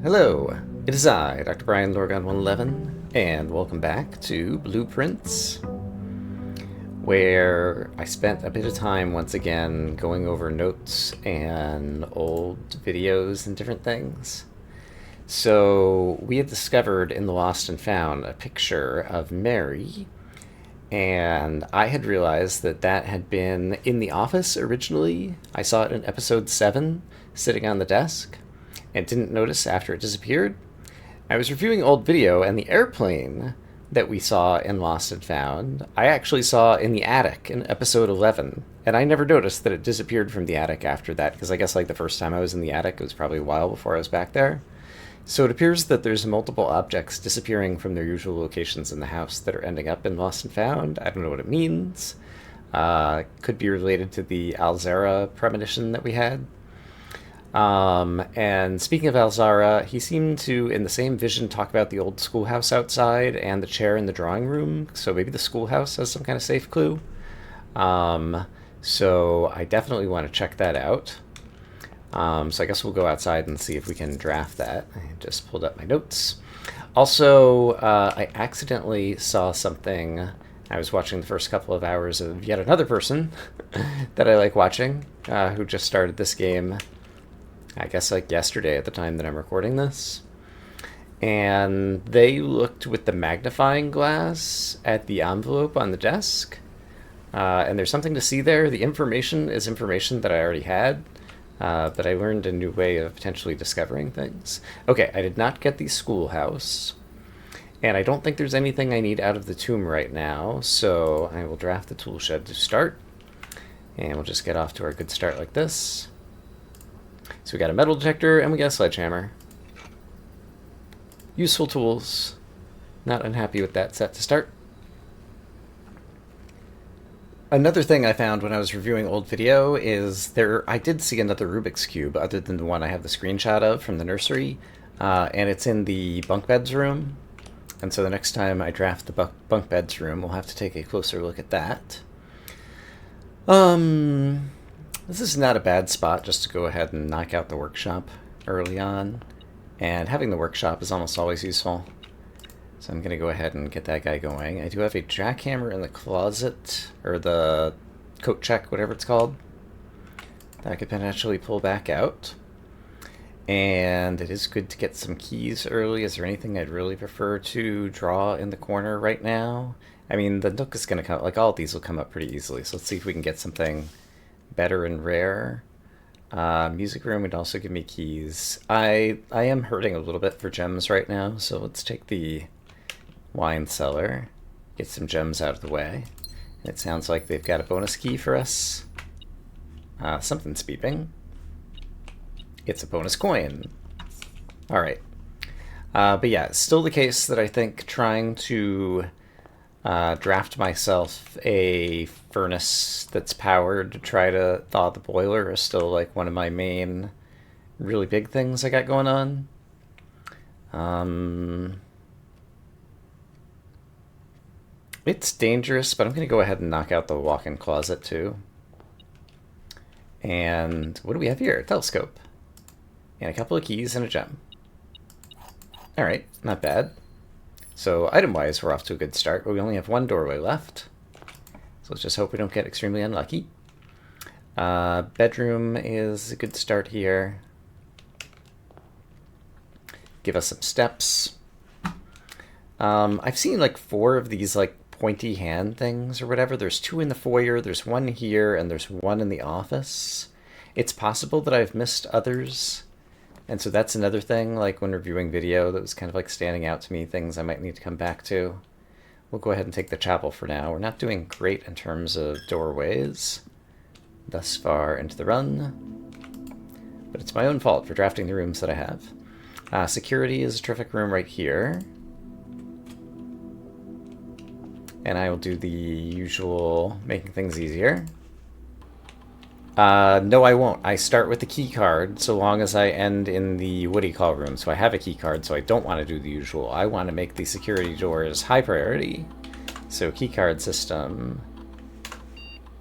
Hello, it is I, Dr. Brian Lorgon 111, and welcome back to Blueprints, where I spent a bit of time once again going over notes and old videos and different things. So we had discovered in the Lost and Found a picture of Mary, and I had realized that that had been in the office originally. I saw it in episode 7, sitting on the desk, and didn't notice after it disappeared. I was reviewing old video, and the airplane that we saw in Lost and Found, I actually saw in the attic in episode 11, and I never noticed that it disappeared from the attic after that, because I guess like the first time I was in the attic, it was probably a while before I was back there. So it appears that there's multiple objects disappearing from their usual locations in the house that are ending up in Lost and Found. I don't know what it means. Could be related to the Alzara premonition that we had. And speaking of Alzara, he seemed to, in the same vision, talk about the old schoolhouse outside and the chair in the drawing room. So maybe the schoolhouse has some kind of safe clue. So I definitely want to check that out. So I guess we'll go outside and see if we can draft that. I just pulled up my notes. Also, I accidentally saw something. I was watching the first couple of hours of yet another person that I like watching, who just started this game, I guess like yesterday at the time that I'm recording this. And they looked with the magnifying glass at the envelope on the desk. And there's something to see there. The information is information that I already had. But I learned a new way of potentially discovering things. Okay, I did not get the schoolhouse. And I don't think there's anything I need out of the tomb right now, so I will draft the tool shed to start. And we'll just get off to our good start like this. So we got a metal detector and we got a sledgehammer. Useful tools. Not unhappy with that set to start. Another thing I found when I was reviewing old video is I did see another Rubik's Cube other than the one I have the screenshot of from the nursery, and it's in the bunk beds room. And so the next time I draft the bunk beds room, we'll have to take a closer look at that. This is not a bad spot just to go ahead and knock out the workshop early on, and having the workshop is almost always useful. So I'm going to go ahead and get that guy going. I do have a jackhammer in the closet, or the coat check, whatever it's called, that I could potentially pull back out. And it is good to get some keys early. Is there anything I'd really prefer to draw in the corner right now? I mean, the nook is going to come, like all of these will come up pretty easily. So let's see if we can get something better and rare. Music room would also give me keys. I am hurting a little bit for gems right now, so let's take the wine cellar, get some gems out of the way. It sounds like they've got a bonus key for us. Something's beeping. It's a bonus coin. Alright. But yeah, it's still the case that I think trying to draft myself a furnace that's powered to try to thaw the boiler is still like one of my main really big things I got going on. It's dangerous, but I'm going to go ahead and knock out the walk-in closet too. And what do we have here? A telescope. And a couple of keys and a gem. Alright, not bad. So item-wise, we're off to a good start, but we only have one doorway left. So let's just hope we don't get extremely unlucky. Bedroom is a good start here. Give us some steps. I've seen like 4 of these like pointy hand things or whatever. There's 2 in the foyer, there's 1 here, and there's 1 in the office. It's possible that I've missed others. And so that's another thing, like when reviewing video, that was kind of like standing out to me, things I might need to come back to. We'll go ahead and take the chapel for now. We're not doing great in terms of doorways thus far into the run, but it's my own fault for drafting the rooms that I have. Security is a terrific room right here. And I will do the usual making things easier. No, I won't. I start with the key card so long as I end in the what do you call room. So I have a key card, so I don't want to do the usual. I want to make the security doors high priority. So key card system.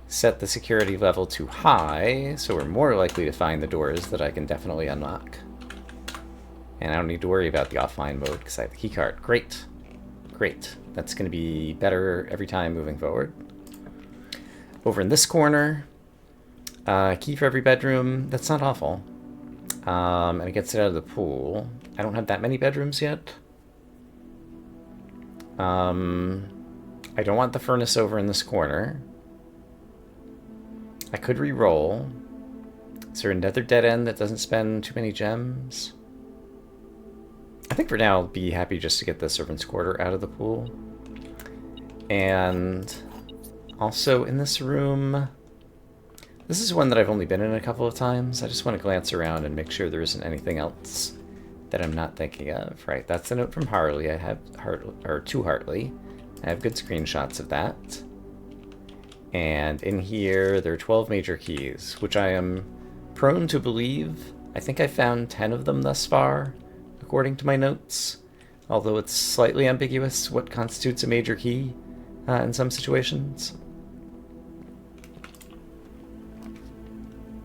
Set the security level to high, so we're more likely to find the doors that I can definitely unlock. And I don't need to worry about the offline mode because I have the key card. Great. Great. That's going to be better every time moving forward. Over in this corner, key for every bedroom. That's not awful. And it gets it out of the pool. I don't have that many bedrooms yet. I don't want the furnace over in this corner. I could re-roll. Is there another dead end that doesn't spend too many gems? I think for now I'll be happy just to get the servant's quarter out of the pool. And also in this room, this is one that I've only been in a couple of times. I just want to glance around and make sure there isn't anything else that I'm not thinking of. Right, that's a note from Harley. I have to Hartley. I have good screenshots of that. And in here, there are 12 major keys, which I am prone to believe. I think I found 10 of them thus far, according to my notes. Although it's slightly ambiguous what constitutes a major key in some situations.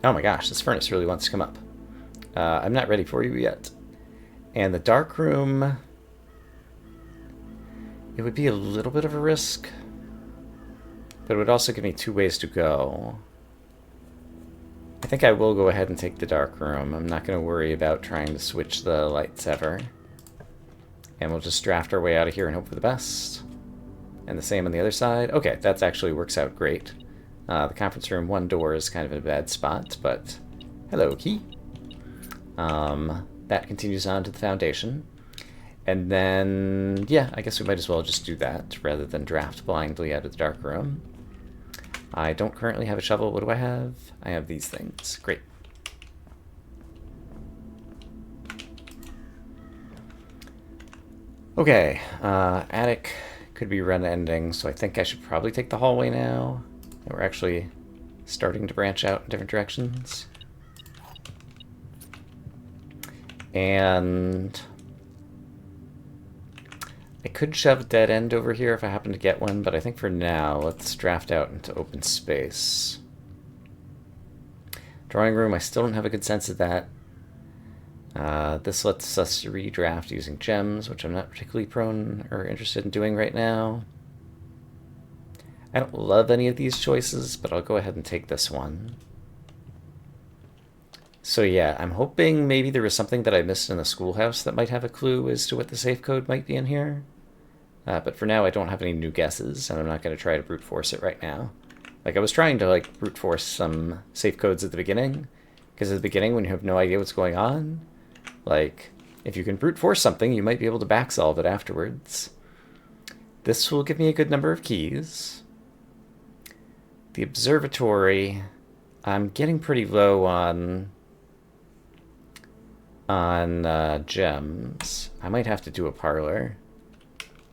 Oh my gosh, this furnace really wants to come up. I'm not ready for you yet. And the dark room, it would be a little bit of a risk, but it would also give me 2 ways to go. I think I will go ahead and take the dark room. I'm not going to worry about trying to switch the lights ever. And we'll just draft our way out of here and hope for the best. And the same on the other side. Okay, that actually works out great. The conference room, 1 door is kind of in a bad spot, but hello, key. That continues on to the foundation. And then, yeah, I guess we might as well just do that rather than draft blindly out of the dark room. I don't currently have a shovel. What do I have? I have these things. Great. Okay, attic could be run ending, so I think I should probably take the hallway now. We're actually starting to branch out in different directions. And I could shove a dead end over here if I happen to get one, but I think for now, let's draft out into open space. Drawing room, I still don't have a good sense of that. This lets us redraft using gems, which I'm not particularly prone or interested in doing right now. I don't love any of these choices, but I'll go ahead and take this one. So yeah, I'm hoping maybe there was something that I missed in the schoolhouse that might have a clue as to what the safe code might be in here. But for now, I don't have any new guesses, and I'm not going to try to brute force it right now. Like, I was trying to, like, brute force some safe codes at the beginning, because at the beginning, when you have no idea what's going on, like, if you can brute force something, you might be able to back solve it afterwards. This will give me a good number of keys. The observatory, I'm getting pretty low on gems. I might have to do a parlor,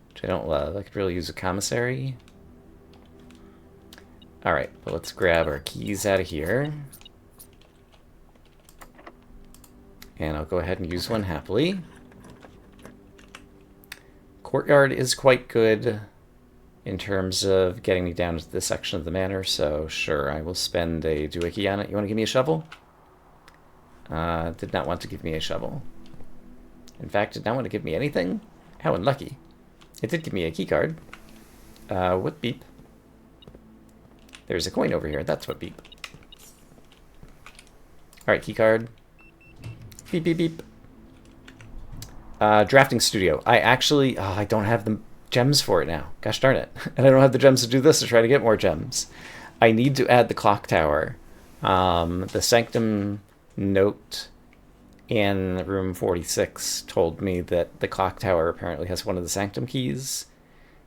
which I don't love. I could really use a commissary. Alright, but let's grab our keys out of here. And I'll go ahead and use one happily. Courtyard is quite good in terms of getting me down to this section of the manor, so sure, I will spend a doohickey on it. You want to give me a shovel? Did not want to give me a shovel. In fact, did not want to give me anything? How unlucky. It did give me a keycard. What beep? There's a coin over here. That's what beep. Alright, keycard. Beep, beep, beep. Drafting studio. I actually... Oh, I don't have the gems for it now. Gosh darn it. And I don't have the gems to do this to try to get more gems. I need to add the clock tower. The sanctum note in room 46 told me that the clock tower apparently has one of the sanctum keys.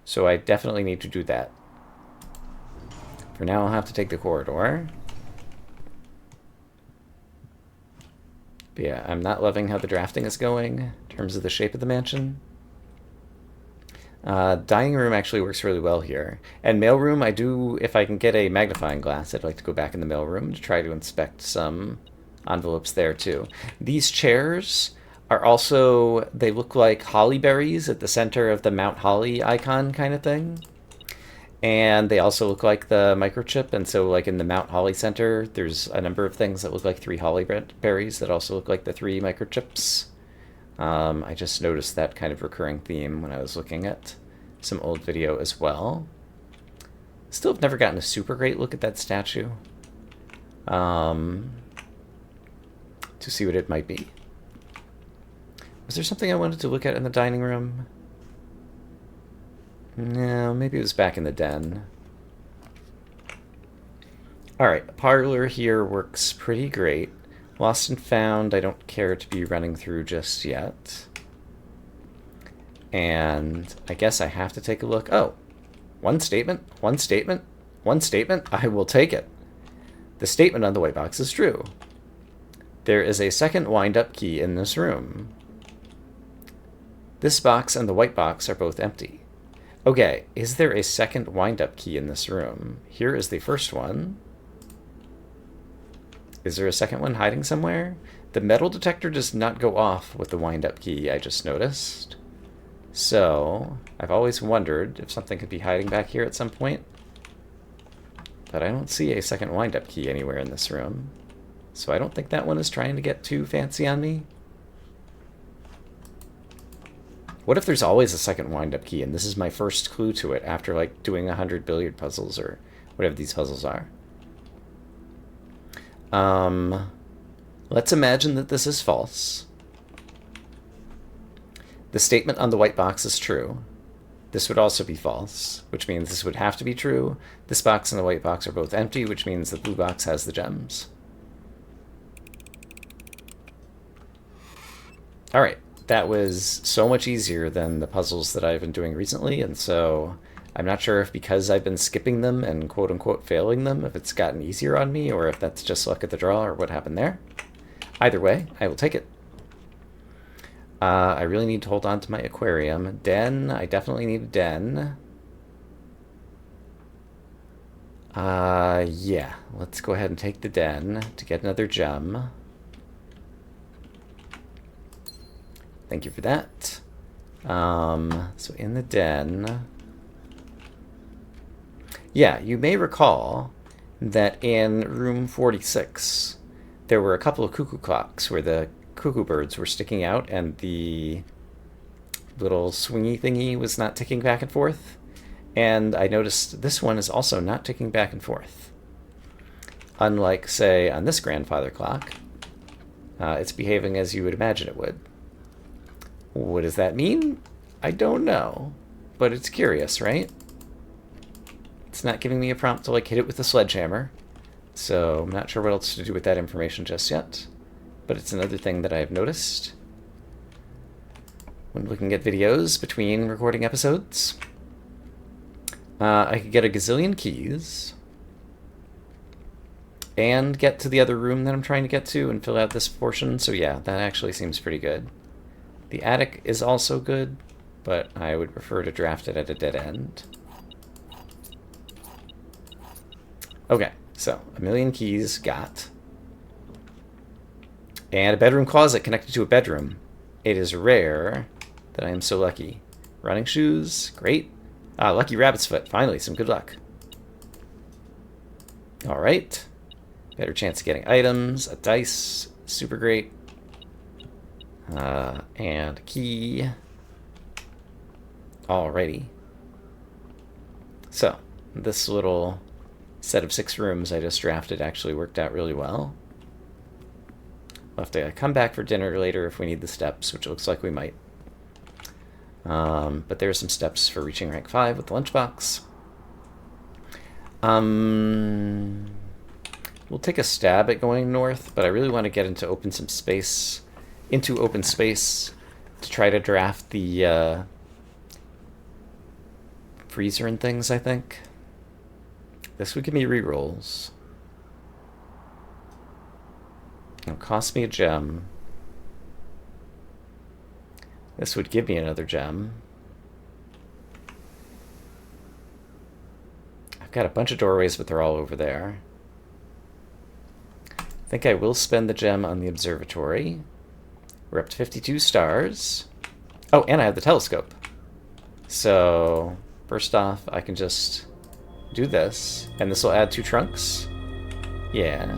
So I definitely need to do that. For now, I'll have to take the corridor. But yeah, I'm not loving how the drafting is going in terms of the shape of the mansion. Dining room actually works really well here. And mailroom, I do, if I can get a magnifying glass, I'd like to go back in the mailroom to try to inspect some envelopes there too. These chairs are also, they look like holly berries at the center of the Mount Holly icon kind of thing. And they also look like the microchip, and so like in the Mount Holly Center, there's a number of things that look like 3 holly berries that also look like the 3 microchips. I just noticed that kind of recurring theme when I was looking at some old video as well. Still have never gotten a super great look at that statue to see what it might be. Was there something I wanted to look at in the dining room? No, maybe it was back in the den. Alright, parlor here works pretty great. Lost and found, I don't care to be running through just yet. And I guess I have to take a look. Oh, one statement, one statement, one statement. I will take it. The statement on the white box is true. There is a second wind-up key in this room. This box and the white box are both empty. Okay, is there a second wind-up key in this room? Here is the first one. Is there a second one hiding somewhere? The metal detector does not go off with the wind-up key, I just noticed. So, I've always wondered if something could be hiding back here at some point. But I don't see a second wind-up key anywhere in this room. So I don't think that one is trying to get too fancy on me. What if there's always a second wind-up key and this is my first clue to it after like doing 100 billiard puzzles or whatever these puzzles are? Let's imagine that this is false. The statement on the white box is true. This would also be false, which means this would have to be true. This box and the white box are both empty, which means the blue box has the gems. Alright, that was so much easier than the puzzles that I've been doing recently, and so I'm not sure if because I've been skipping them and quote-unquote failing them, if it's gotten easier on me, or if that's just luck at the draw, or what happened there. Either way, I will take it. I really need to hold on to my aquarium. Den, I definitely need a den. Yeah, let's go ahead and take the den to get another gem. Thank you for that. So in the den... Yeah, you may recall that in room 46, there were a couple of cuckoo clocks where the cuckoo birds were sticking out and the little swingy thingy was not ticking back and forth. And I noticed this one is also not ticking back and forth. Unlike, say, on this grandfather clock, it's behaving as you would imagine it would. What does that mean? I don't know, but it's curious, right? It's not giving me a prompt to like hit it with a sledgehammer, so I'm not sure what else to do with that information just yet. But it's another thing that I have noticed when looking at videos between recording episodes. I could get a gazillion keys and get to the other room that I'm trying to get to and fill out this portion, so yeah, that actually seems pretty good. The attic is also good, but I would prefer to draft it at a dead end. Okay, so a million keys got. And a bedroom closet connected to a bedroom. It is rare that I am so lucky. Running shoes, great. Lucky rabbit's foot, finally, some good luck. Alright. Better chance of getting items, a dice, super great. And a key. Alrighty. So, this little set of 6 rooms I just drafted actually worked out really well. We'll have to come back for dinner later if we need the steps, which looks like we might. But there are some steps for reaching rank 5 with the lunchbox. We'll take a stab at going north, but I really want to get into open space to try to draft the freezer and things, I think. This would give me rerolls. It'll cost me a gem. This would give me another gem. I've got a bunch of doorways, but they're all over there. I think I will spend the gem on the observatory. We're up to 52 stars. Oh, and I have the telescope. So, first off, I can just do this, and this will add 2 trunks. Yeah.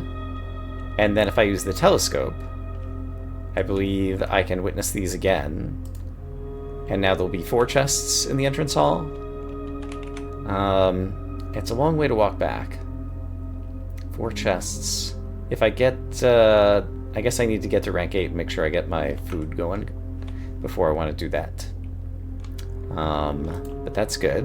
And then if I use the telescope, I believe I can witness these again. And now there'll be 4 chests in the entrance hall. It's a long way to walk back. 4 chests. If I get... I guess I need to get to rank 8 and make sure I get my food going before I want to do that. But that's good.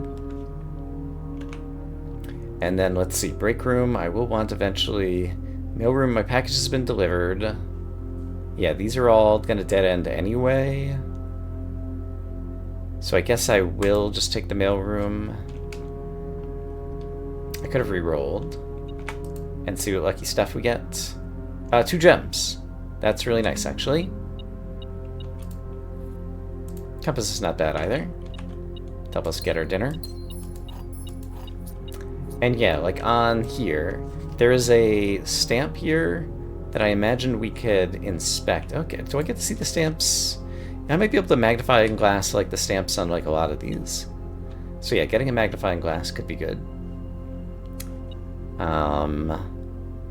And then, let's see, break room, I will want eventually. Mail room, my package has been delivered. Yeah, these are all going to dead end anyway. So I guess I will just take the mail room. I could have re-rolled and see what lucky stuff we get. 2 gems. That's really nice, actually. Compass is not bad either. Help us get our dinner. And yeah, like on here, there is a stamp here that I imagined we could inspect. Okay, do I get to see the stamps? I might be able to magnifying glass like the stamps on like a lot of these. So yeah, getting a magnifying glass could be good.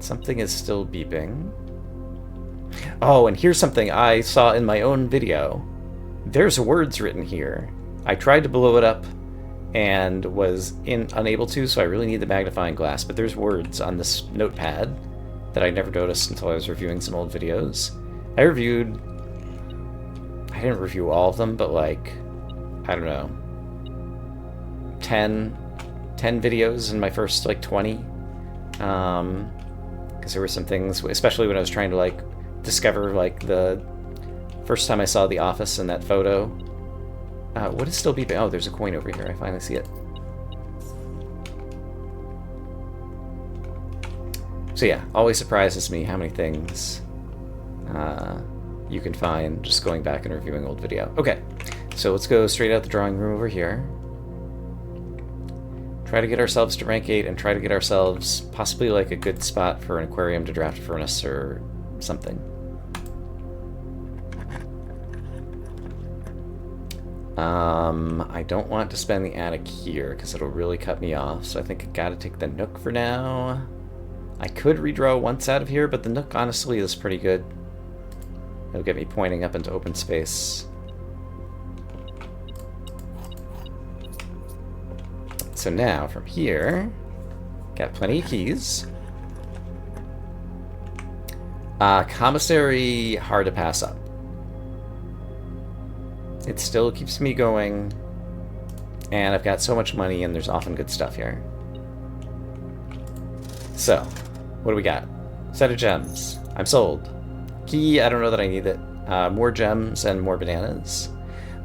Something is still beeping. Oh, and here's something I saw in my own video. There's words written here. I tried to blow it up and was unable to, so I really need the magnifying glass, but there's words on this notepad that I never noticed until I was reviewing some old videos. I didn't review all of them, but like, I don't know, 10 videos in my first like 20. Because there were some things, especially when I was trying to like discover like the first time I saw The Office in that photo. What is still beeping? Oh, there's a coin over here. I finally see it. So yeah, always surprises me how many things you can find just going back and reviewing old video. Okay, so let's go straight out the drawing room over here. Try to get ourselves to rank 8 and try to get ourselves possibly like a good spot for an aquarium to draft furnace or something. I don't want to spend the attic here because it'll really cut me off, so I think I gotta take the nook for now. I could redraw once out of here, but the nook honestly is pretty good. It'll get me pointing up into open space. So now, from here, got plenty of keys. Commissary, hard to pass up. It still keeps me going, and I've got so much money, and there's often good stuff here. So, what do we got? Set of gems. I'm sold. Key, I don't know that I need it. More gems and more bananas.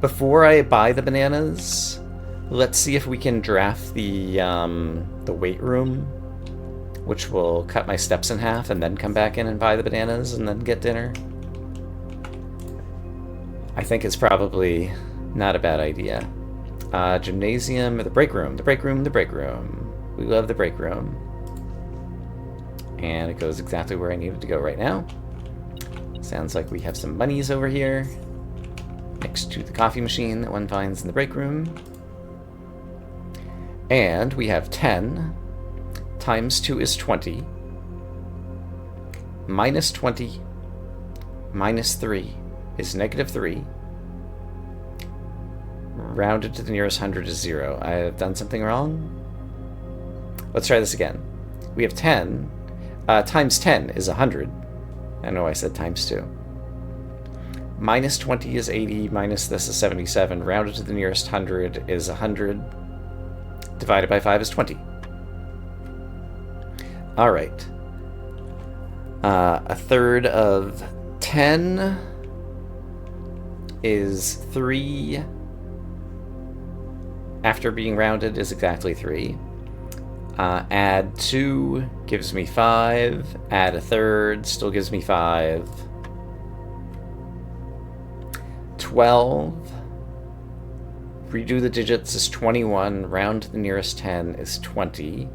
Before I buy the bananas, let's see if we can draft the weight room, which will cut my steps in half, and then come back in and buy the bananas and then get dinner. I think it's probably not a bad idea. Gymnasium, the break room, the break room, the break room. We love the break room. And it goes exactly where I need it to go right now. Sounds like we have some monies over here, next to the coffee machine that one finds in the break room. And we have 10 times 2 is 20. Minus 20 minus 3 is negative 3. Rounded to the nearest 100 is 0. I have done something wrong? Let's try this again. We have 10. Times 10 is 100. I know I said times 2. Minus 20 is 80. Minus this is 77. Rounded to the nearest 100 is 100. Divided by 5 is 20. Alright. A third of 10 is 3. After being rounded is exactly 3. Add 2 gives me 5. Add a third still gives me 5. 12. Redo the digits is 21. Round to the nearest 10 is 20.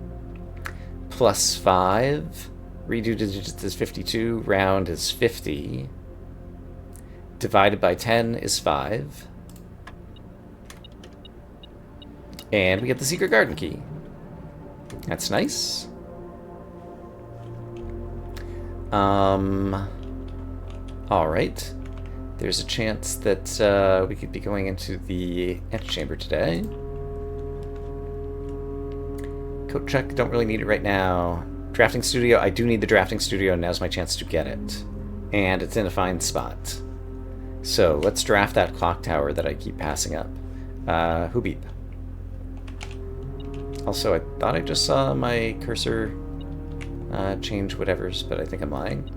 Plus 5. Redo the digits is 52. Round is 50. Divided by 10 is 5. And we get the secret garden key. That's nice. Alright. There's a chance that we could be going into the antechamber today. Coat check, don't really need it right now. Drafting studio, I do need the drafting studio, and now's my chance to get it. And it's in a fine spot. So let's draft that clock tower that I keep passing up. Who beep? Also, I thought I just saw my cursor change whatevers, but I think I'm lying.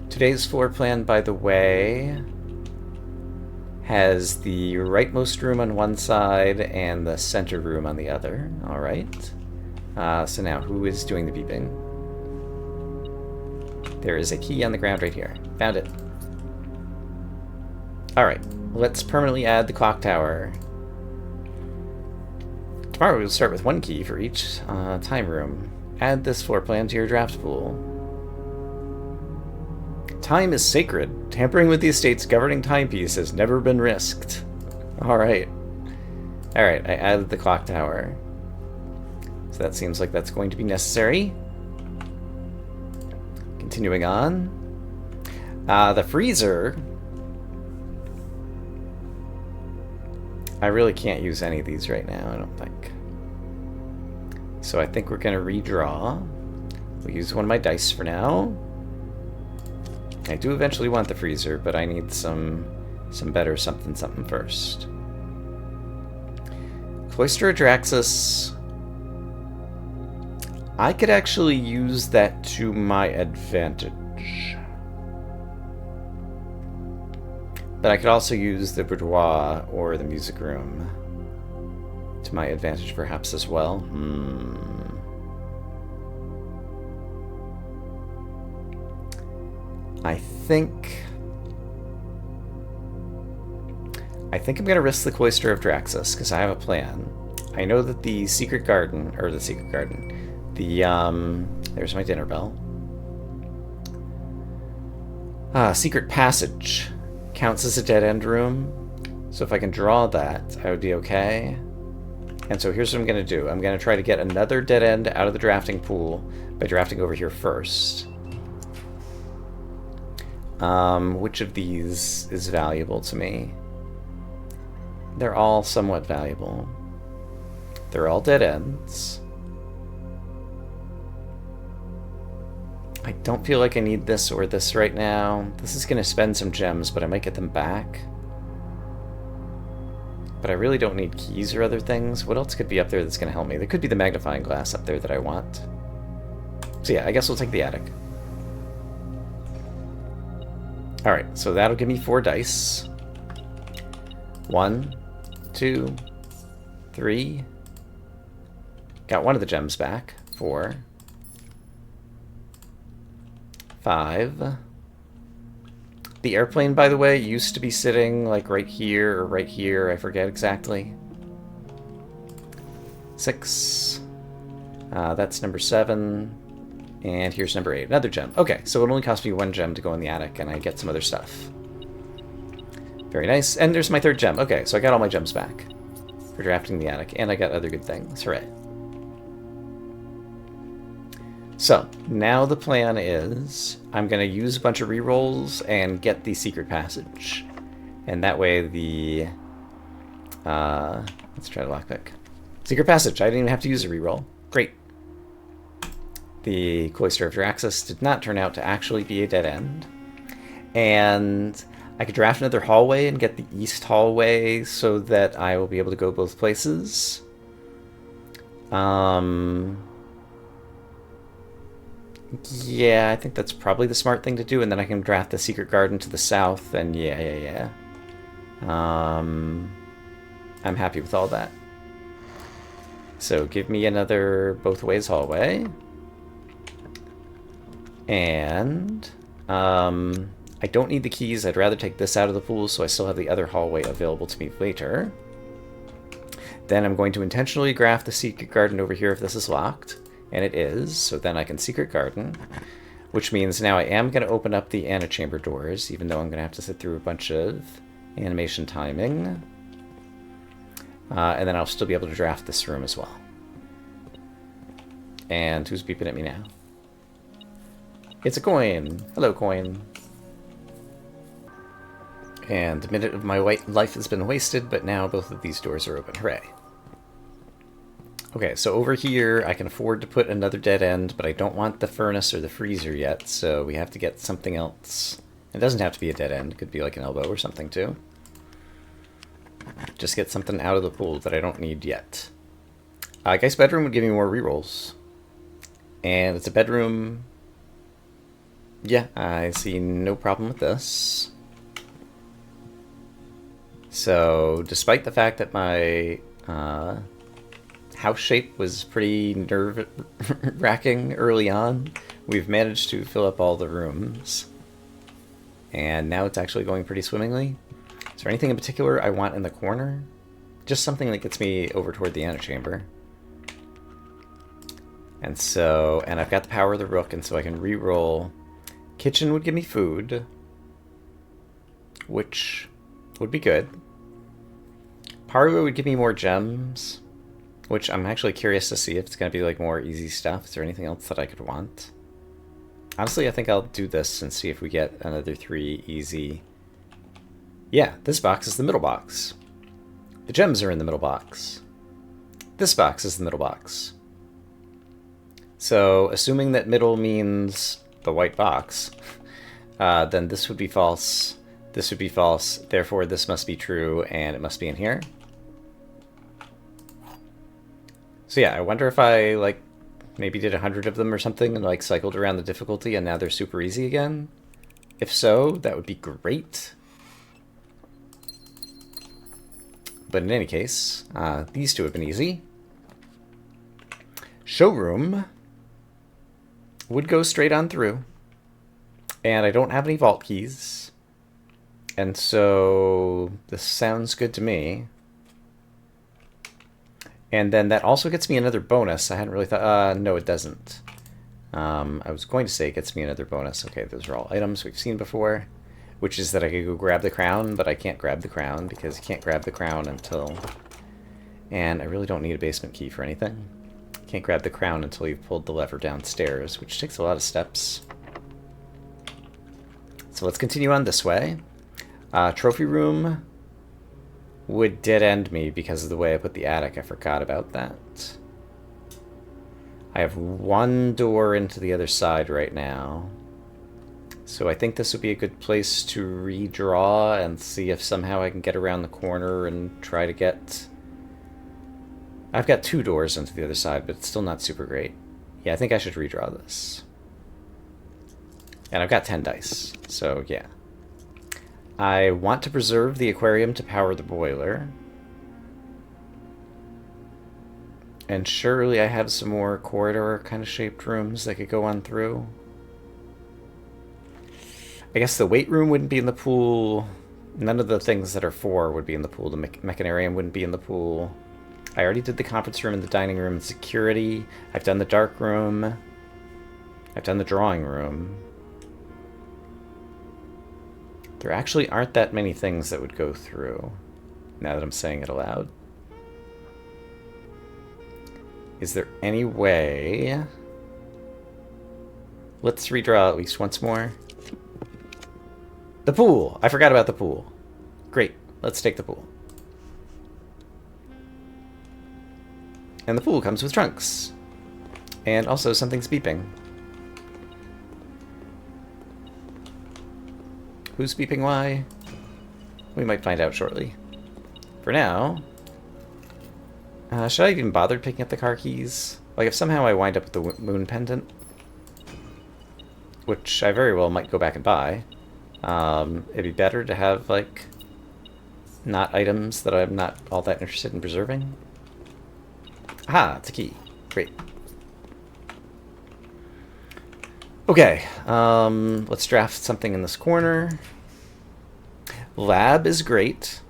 Today's floor plan, by the way, has the rightmost room on one side and the center room on the other. All right. So now, who is doing the beeping? There is a key on the ground right here. Found it. All right. Let's permanently add the clock tower. Tomorrow we'll start with one key for each time room. Add this floor plan to your draft pool. Time is sacred. Tampering with the estate's governing timepiece has never been risked. Alright. Alright, I added the clock tower. So that seems like that's going to be necessary. Continuing on. The freezer. I really can't use any of these right now, I don't think. So I think we're going to redraw. We'll use one of my dice for now. I do eventually want the freezer, but I need some better something first. Cloister of Draxus. I could actually use that to my advantage. But I could also use the boudoir or the music room to my advantage perhaps as well. I think I'm going to risk the Cloister of Draxus, because I have a plan. I know that the secret garden, there's my dinner bell. Secret passage counts as a dead-end room. So if I can draw that, I would be okay. And so here's what I'm going to do. I'm going to try to get another dead end out of the drafting pool by drafting over here first. Which of these is valuable to me? They're all somewhat valuable. They're all dead ends. I don't feel like I need this or this right now. This is going to spend some gems, but I might get them back. But I really don't need keys or other things. What else could be up there that's going to help me? There could be the magnifying glass up there that I want. So yeah, I guess we'll take the attic. Alright, so that'll give me 4 dice. 1, 2, 3. Got one of the gems back. 4. 5. The airplane, by the way, used to be sitting like right here or right here. I forget exactly. 6. That's number 7. And here's number 8. Another gem. Okay, so it only cost me 1 gem to go in the attic, and I get some other stuff. Very nice. And there's my 3rd gem. Okay, so I got all my gems back for drafting the attic, and I got other good things. Hooray. So, now the plan is I'm going to use a bunch of rerolls and get the secret passage. And that way the... let's try to lockpick. Secret passage. I didn't even have to use a reroll. Great. The Cloister of Draxus did not turn out to actually be a dead end. And I could draft another hallway and get the east hallway so that I will be able to go both places. Yeah, I think that's probably the smart thing to do, and then I can draft the secret garden to the south, and yeah. I'm happy with all that. So give me another both ways hallway. And I don't need the keys. I'd rather take this out of the pool so I still have the other hallway available to me later. Then I'm going to intentionally draft the secret garden over here if this is locked. And it is, so then I can secret garden, which means now I am going to open up the antechamber doors, even though I'm going to have to sit through a bunch of animation timing. And then I'll still be able to draft this room as well. And who's beeping at me now? It's a coin. Hello, coin. And a minute of my life has been wasted, but now both of these doors are open. Hooray. Okay, so over here I can afford to put another dead end, but I don't want the furnace or the freezer yet, so we have to get something else. It doesn't have to be a dead end. It could be like an elbow or something too. Just get something out of the pool that I don't need yet. Guy's bedroom would give me more rerolls. And it's a bedroom. Yeah, I see no problem with this. So, despite the fact that my house shape was pretty nerve-wracking early on, we've managed to fill up all the rooms. And now it's actually going pretty swimmingly. Is there anything in particular I want in the corner? Just something that gets me over toward the antechamber. And so, and I've got the power of the rook, and so I can re-roll. Kitchen would give me food, which would be good. Parlor would give me more gems, which I'm actually curious to see if it's going to be like more easy stuff. Is there anything else that I could want? Honestly, I think I'll do this and see if we get another 3 easy. Yeah, this box is the middle box. The gems are in the middle box. This box is the middle box. So, assuming that middle means the white box, then this would be false, this would be false, therefore this must be true, and it must be in here. So yeah, I wonder if I, like, maybe did 100 of them or something and, like, cycled around the difficulty and now they're super easy again. If so, that would be great. But in any case, these two have been easy. Showroom would go straight on through. And I don't have any vault keys. And so this sounds good to me. And then that also gets me another bonus. I hadn't really thought... no, it doesn't. I was going to say it gets me another bonus. Okay, those are all items we've seen before. Which is that I could go grab the crown, but I can't grab the crown because you can't grab the crown until... And I really don't need a basement key for anything. Can't grab the crown until you've pulled the lever downstairs, which takes a lot of steps. So let's continue on this way. Trophy room would dead end me because of the way I put the attic. I forgot about that. I have one door into the other side right now. So I think this would be a good place to redraw and see if somehow I can get around the corner and try to get... I've got 2 doors into the other side, but it's still not super great. Yeah, I think I should redraw this. And I've got 10 dice, so yeah. I want to preserve the aquarium to power the boiler. And surely I have some more corridor kind of shaped rooms that could go on through. I guess the weight room wouldn't be in the pool. None of the things that are 4 would be in the pool. The mechanarium wouldn't be in the pool. I already did the conference room and the dining room and security. I've done the dark room. I've done the drawing room. There actually aren't that many things that would go through, now that I'm saying it aloud. Is there any way... Let's redraw at least once more. The pool! I forgot about the pool. Great, let's take the pool. And the pool comes with trunks. And also something's beeping. Who's beeping why? We might find out shortly. For now... should I even bother picking up the car keys? Like, if somehow I wind up with the moon pendant, which I very well might go back and buy, it'd be better to have, like, not items that I'm not all that interested in preserving. Aha, it's a key. Great. Okay, let's draft something in this corner. Lab is great.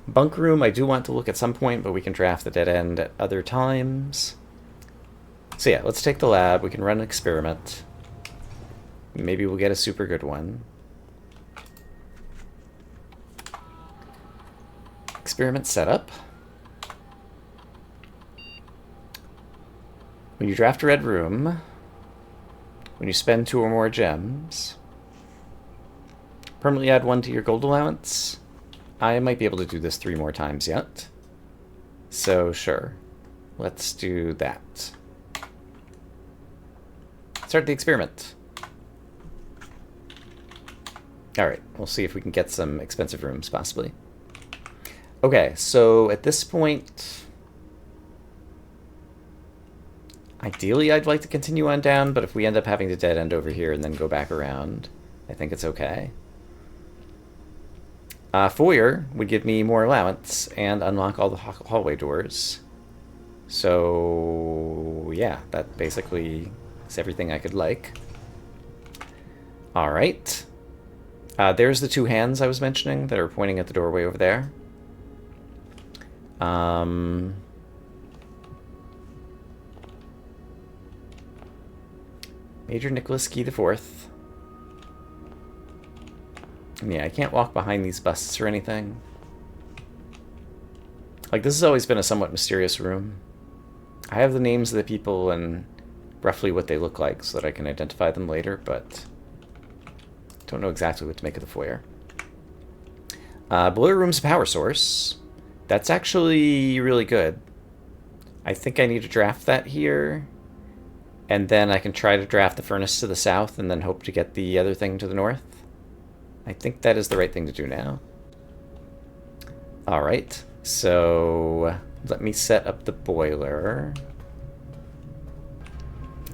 Bunk room I do want to look at some point, but we can draft the dead end at other times. So yeah, let's take the lab. We can run an experiment. Maybe we'll get a super good one. Experiment setup. When you draft a red room, when you spend 2 or more gems, Permanently add 1 to your gold allowance. I might be able to do this 3 more times yet. So, sure. Let's do that. Start the experiment. Alright, we'll see if we can get some expensive rooms, possibly. Okay, so at this point... Ideally, I'd like to continue on down, but if we end up having to dead end over here and then go back around, I think it's okay. Foyer would give me more allowance and unlock all the hallway doors. So, yeah, that basically is everything I could like. Alright. There's the 2 hands I was mentioning that are pointing at the doorway over there. Major Nicholas Key IV. Yeah, I can't walk behind these busts or anything. Like, this has always been a somewhat mysterious room. I have the names of the people and roughly what they look like so that I can identify them later, but don't know exactly what to make of the foyer. Boiler room's a power source. That's actually really good. I think I need to draft that here, and then I can try to draft the furnace to the south and then hope to get the other thing to the north. I think that is the right thing to do now. Alright, so let me set up the boiler.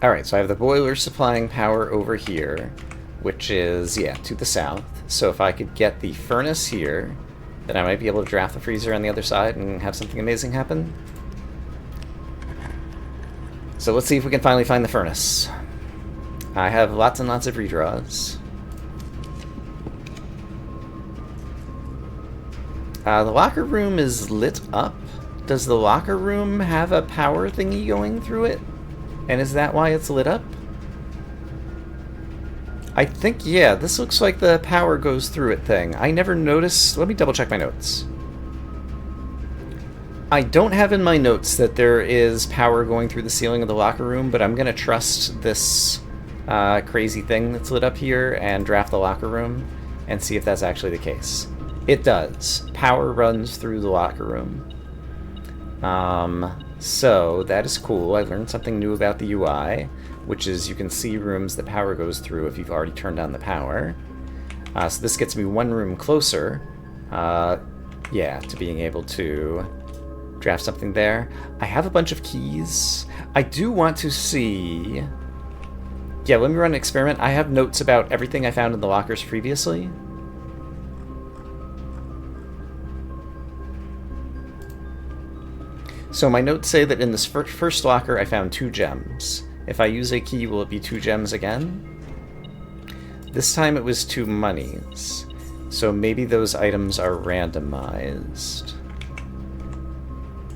Alright, so I have the boiler supplying power over here, which is, yeah, to the south. So if I could get the furnace here, then I might be able to draft the freezer on the other side and have something amazing happen. So let's see if we can finally find the furnace. I have lots and lots of redraws. The locker room is lit up. Does the locker room have a power thingy going through it? And is that why it's lit up? I think, yeah, this looks like the power goes through it thing. I never noticed. Let me double check my notes. I don't have in my notes that there is power going through the ceiling of the locker room, but I'm going to trust this crazy thing that's lit up here and draft the locker room and see if that's actually the case. It does. Power runs through the locker room. So that is cool. I learned something new about the UI, which is you can see rooms that power goes through if you've already turned on the power. So this gets me 1 room closer, yeah, to being able to draft something there. I have a bunch of keys. I do want to see... Yeah, let me run an experiment. I have notes about everything I found in the lockers previously. So my notes say that in this first locker I found 2 gems. If I use a key, will it be 2 gems again? This time it was 2 monies. So maybe those items are randomized.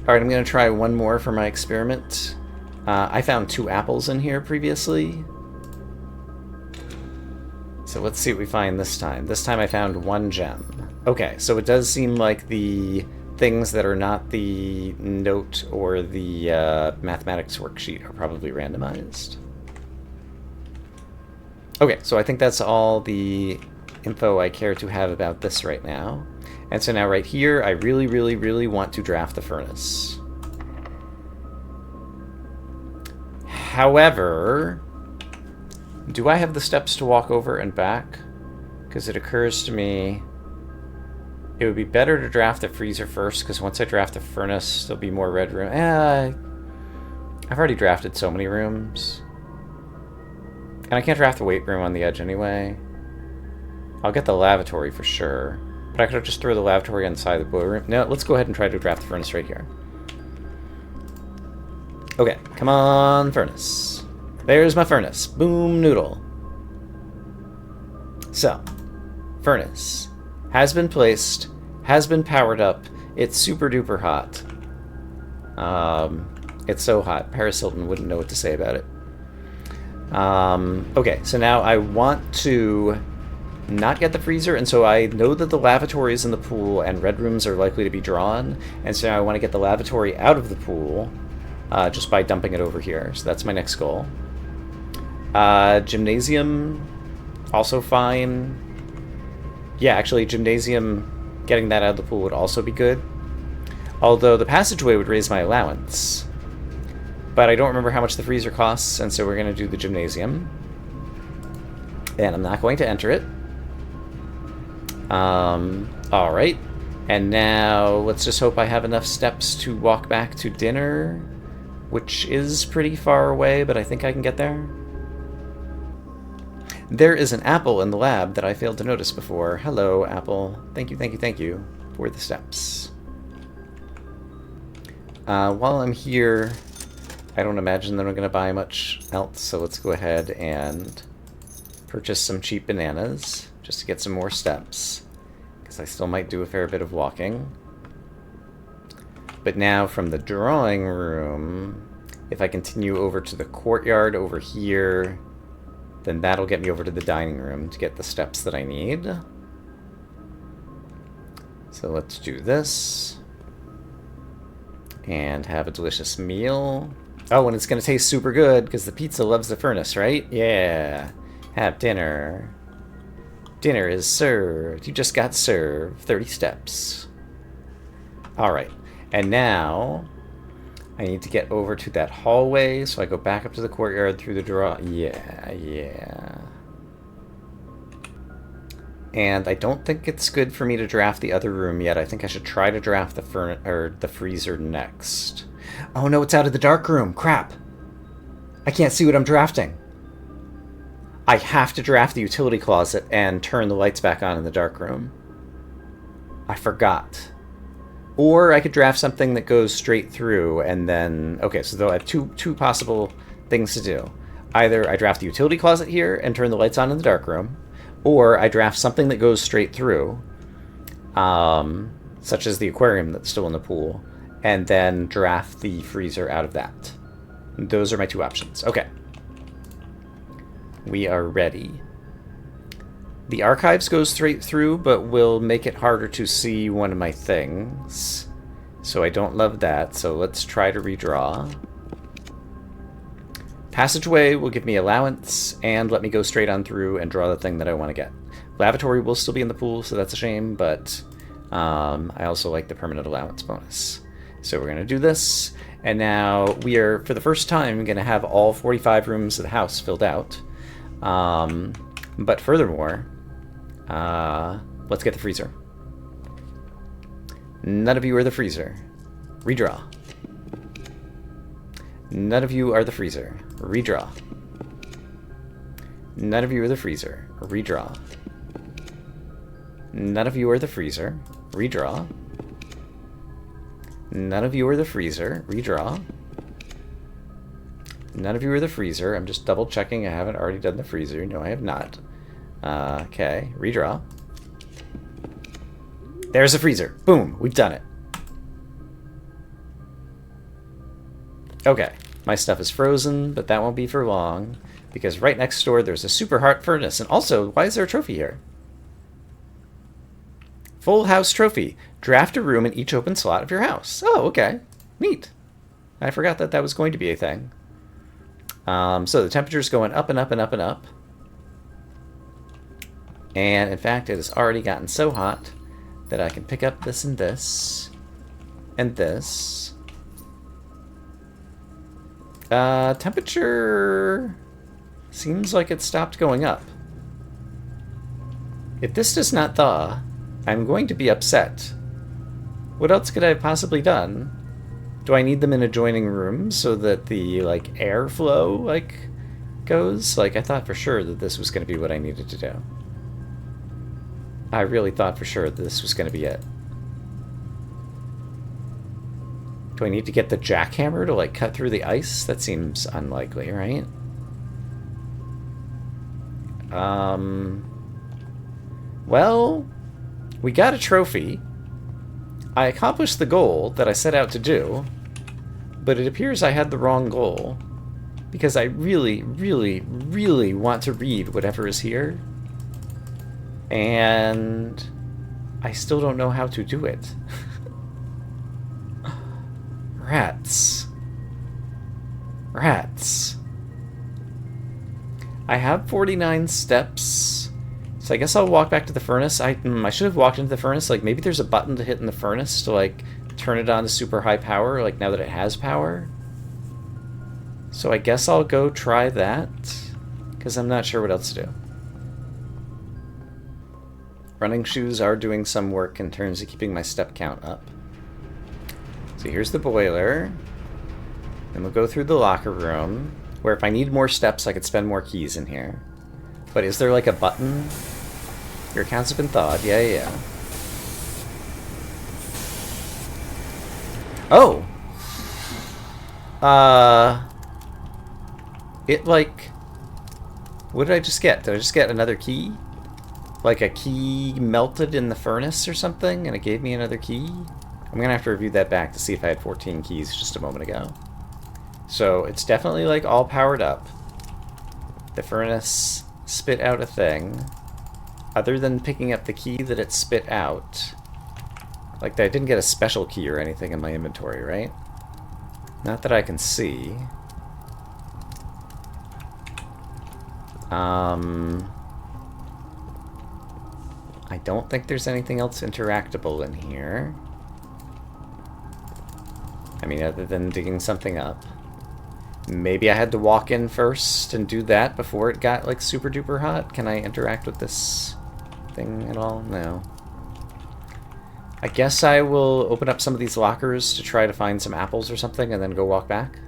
Alright, I'm going to try 1 more for my experiment. I found 2 apples in here previously. So let's see what we find this time. This time I found 1 gem. Okay, so it does seem like the things that are not the note or the mathematics worksheet are probably randomized. Okay, so I think that's all the info I care to have about this right now. And so now right here, I really, really, really want to draft the furnace. However, do I have the steps to walk over and back? Because it occurs to me it would be better to draft the freezer first, because once I draft the furnace, there'll be more red room. I've already drafted so many rooms. And I can't draft the weight room on the edge anyway. I'll get the lavatory for sure. But I could just throw the lavatory inside the boiler room. No, let's go ahead and try to draft the furnace right here. Okay, come on, furnace. There's my furnace. Boom noodle. So, furnace has been placed, has been powered up. It's super duper hot. It's so hot. Paris Hilton wouldn't know what to say about it. Okay, so now I want to not get the freezer, and so I know that the lavatory is in the pool and red rooms are likely to be drawn, and so now I want to get the lavatory out of the pool just by dumping it over here. So that's my next goal. Gymnasium, also fine. Yeah, actually, gymnasium, getting that out of the pool would also be good. Although the passageway would raise my allowance. But I don't remember how much the freezer costs, and so we're going to do the gymnasium. And I'm not going to enter it. Alright. And now, let's just hope I have enough steps to walk back to dinner, which is pretty far away, but I think I can get there. There is an apple in the lab that I failed to notice before. Hello, apple. Thank you, thank you, thank you for the steps. While I'm here, I don't imagine that I'm going to buy much else, so let's go ahead and purchase some cheap bananas just to get some more steps, because I still might do a fair bit of walking. But now from the drawing room, if I continue over to the courtyard over here, then that'll get me over to the dining room to get the steps that I need. So let's do this. And have a delicious meal. Oh, and it's going to taste super good, because the pizza loves the furnace, right? Yeah. Have dinner. Dinner is served. You just got served. 30 steps. Alright. And now, I need to get over to that hallway, so I go back up to the courtyard through the draw. Yeah. And I don't think it's good for me to draft the other room yet. I think I should try to draft the freezer next. Oh no, it's out of the dark room. Crap. I can't see what I'm drafting. I have to draft the utility closet and turn the lights back on in the dark room. I forgot. Or I could draft something that goes straight through and then... Okay, so I have two possible things to do. Either I draft the utility closet here and turn the lights on in the dark room, or I draft something that goes straight through, such as the aquarium that's still in the pool, and then draft the freezer out of that. Those are my two options. Okay. We are ready. The archives goes straight through, but will make it harder to see one of my things. So I don't love that, so let's try to redraw. Passageway will give me allowance and let me go straight on through and draw the thing that I want to get. Lavatory will still be in the pool, so that's a shame, but I also like the permanent allowance bonus. So we're going to do this, and now we are, for the first time, going to have all 45 rooms of the house filled out. But furthermore, let's get the freezer. None of you are the freezer. Redraw. None of you are the freezer. Redraw. None of you are the freezer. Redraw. None of you are the freezer. Redraw. None of you are the freezer. Redraw. None of you are the freezer. I'm just double checking I haven't already done the freezer. No, I have not. Okay. Redraw. There's the freezer. Boom. We've done it. Okay. My stuff is frozen, but that won't be for long, because right next door there's a super hot furnace. And also, why is there a trophy here? Full house trophy. Draft a room in each open slot of your house. Oh, okay. Neat. I forgot that that was going to be a thing. So the temperature's going up and up and up and up. And in fact, it has already gotten so hot that I can pick up this and this. And this. Temperature seems like it stopped going up. If this does not thaw, I'm going to be upset. What else could I have possibly done? Do I need them in adjoining rooms so that the, like, airflow, like, goes? Like, I thought for sure that this was going to be what I needed to do. I really thought for sure that this was going to be it. Do I need to get the jackhammer to, like, cut through the ice? That seems unlikely, right? Well, we got a trophy. I accomplished the goal that I set out to do, but it appears I had the wrong goal, because I really, really, really want to read whatever is here, and I still don't know how to do it. Rats. Rats. I have 49 steps So I guess I'll walk back to the furnace. I should have walked into the furnace. Like, maybe there's a button to hit in the furnace to, like, turn it on to super high power, like, now that it has power. So I guess I'll go try that, because I'm not sure what else to do. Running shoes are doing some work in terms of keeping my step count up. So here's the boiler. Then we'll go through the locker room, where if I need more steps, I could spend more keys in here. But is there like a button? Your accounts have been thawed. Yeah, yeah. Oh! It like... What did I just get? Did I just get another key? Like a key melted in the furnace or something, and it gave me another key? I'm gonna have to review that back to see if I had 14 keys just a moment ago. So it's definitely like all powered up. The furnace spit out a thing. Other than picking up the key that it spit out. Like, I didn't get a special key or anything in my inventory, right? Not that I can see. I don't think there's anything else interactable in here. I mean, other than digging something up. Maybe I had to walk in first and do that before it got, like, super duper hot. Can I interact with this thing at all? No. I guess I will open up some of these lockers to try to find some apples or something and then go walk back.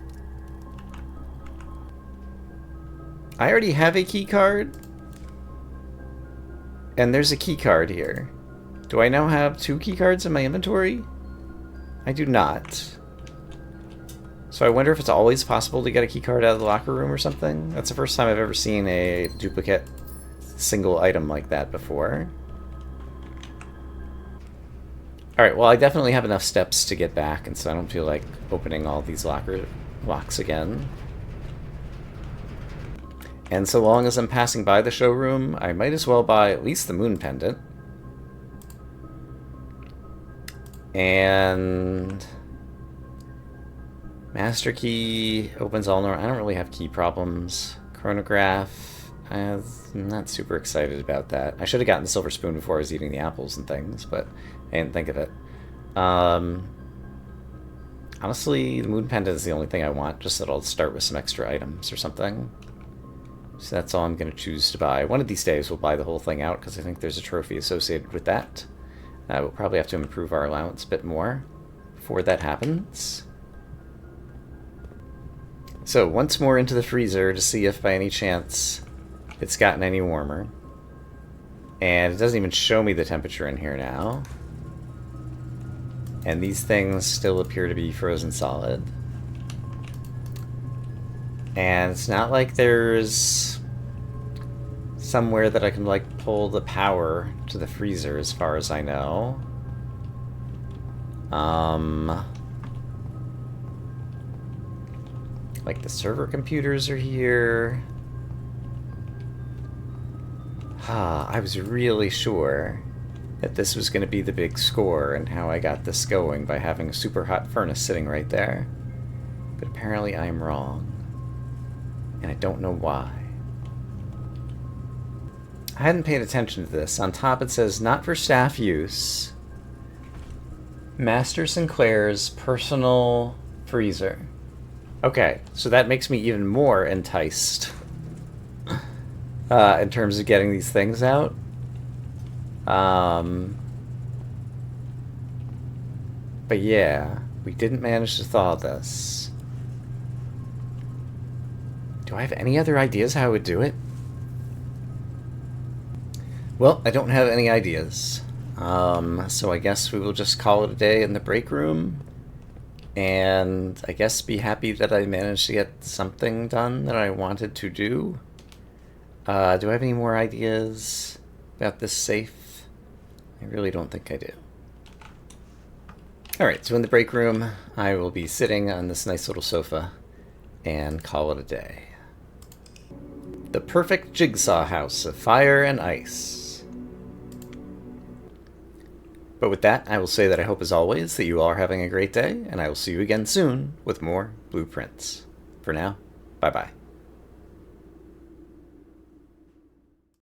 I already have a key card. And there's a key card here. Do I now have 2 key cards in my inventory? I do not. So I wonder if it's always possible to get a key card out of the locker room or something. That's the first time I've ever seen a duplicate single item like that before. Alright, well I definitely have enough steps to get back, and so I don't feel like opening all these locker locks again. And so long as I'm passing by the showroom, I might as well buy at least the moon pendant. And... Master key opens all normal. I don't really have key problems. Chronograph. I'm not super excited about that. I should have gotten the silver spoon before I was eating the apples and things, but I didn't think of it. Honestly, the moon pendant is the only thing I want, just that I'll start with some extra items or something. So that's all I'm going to choose to buy. One of these days we'll buy the whole thing out, because I think there's a trophy associated with that. We'll probably have to improve our allowance a bit more before that happens. So, once more into the freezer to see if by any chance it's gotten any warmer. And it doesn't even show me the temperature in here now. And these things still appear to be frozen solid. And it's not like there's somewhere that I can, like, pull the power to the freezer as far as I know. Like, the server computers are here. I was really sure that this was going to be the big score and how I got this going by having a super hot furnace sitting right there. But apparently I'm wrong. And I don't know why. I hadn't paid attention to this. On top it says, not for staff use. Master Sinclair's personal freezer. Okay, so that makes me even more enticed in terms of getting these things out. But yeah, we didn't manage to thaw this. Do I have any other ideas how I would do it? Well, I don't have any ideas. So I guess we will just call it a day in the break room. And I guess be happy that I managed to get something done that I wanted to do. Do I have any more ideas about this safe? I really don't think I do. Alright, so in the break room, I will be sitting on this nice little sofa and call it a day. The perfect jigsaw house of fire and ice. But with that, I will say that I hope, as always, that you all are having a great day, and I will see you again soon with more blueprints. For now, bye-bye.